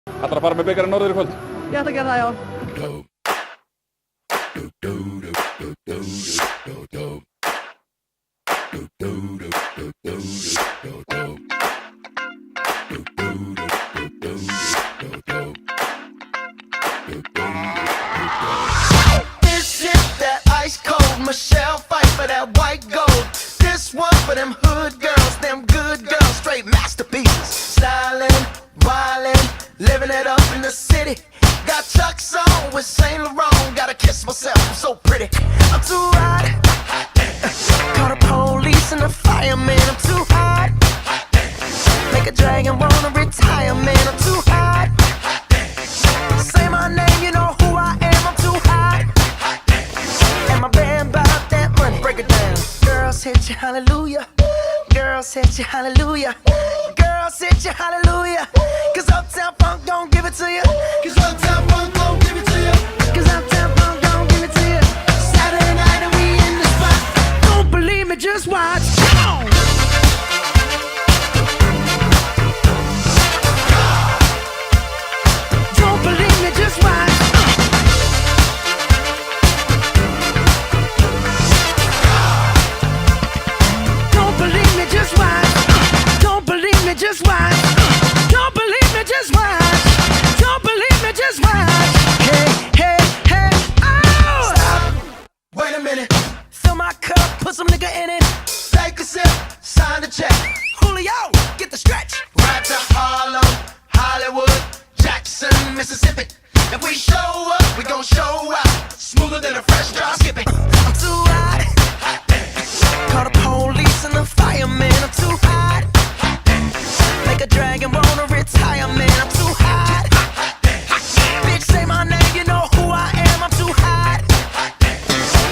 Ætlar að fara með bikarinn norður í kvöld? Ég ætla að gera það, já. This is that ice cold Michelle fight for that white gold. This one for them hood girls, them good girls, straight masterpieces. Stylin', wildin', living it up in the city. Got Chuck's on with Saint Laurent. Gotta kiss myself, I'm so pretty. I'm too hot. Call the police and the fireman. I'm too hot. Make a dragon wanna retire, man. I'm too hot. Say my name, you know who I am. I'm too hot. And my band bought that money. Break it down. Girls hit you, hallelujah. Girls hit you, hallelujah. Girls hit you, hallelujah. Cause Uptown Funk don't give it to you. Cause Uptown Funk don't give it to you. Cause Uptown Funk don't give it to you. Saturday night and we in the spot. Don't believe me, just watch. Come on. Don't believe me, just watch. Don't believe me, just watch. Don't believe me, just watch. Don't believe me, just watch. Don't believe me, just watch. Hey, hey, hey, oh! Stop. Wait a minute. Fill my cup, put some nigga in it. Take a sip, sign the check. Julio, get the stretch. Right to Harlem, Hollywood, Jackson, Mississippi. If we show up, we gon' show out. Smoother than a fresh drop skipping. I'm too hot. Call the police and the fireman. I'm too hot. Make a dragon wanna retire, man. I'm too hot. Bitch, say my name, you know who I am. I'm too hot.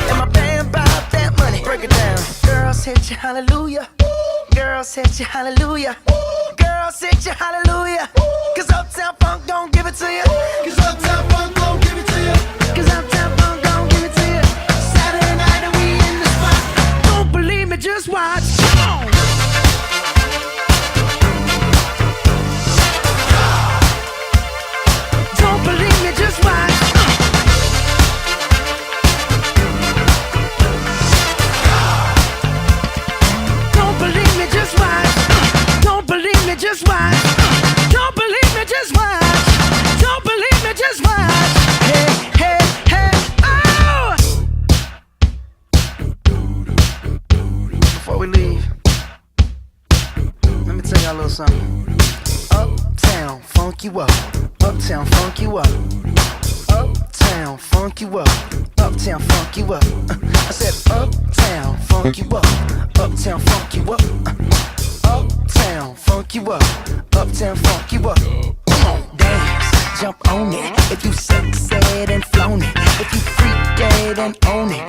And my band bought that money. Break it down. Girls hit you, hallelujah. Girls hit you, hallelujah. Girls hit you, hallelujah. Cause Uptown Funk don't give it to you. Cause Uptown Funk don't give it to you. Cause Uptown Funk don't give it to you. Saturday night and we in the spot. Don't believe me, just watch. Come on. Don't believe me, just watch. Don't believe me, just watch. Don't believe me, just watch. Don't believe me, just watch. Don't believe me, just watch. Hey, hey, hey, oh! Before we leave, let me tell y'all a little something. Uptown, funk you up. Uptown, funk you up. Uptown, funk you up. Uptown, funk you up. I said uptown, funk you up. Uptown, funk you up. Uptown, funk you up. Uptown, funk you up. Come on, dance, jump on it. If you sexed and flown it, if you freaked dead and own it,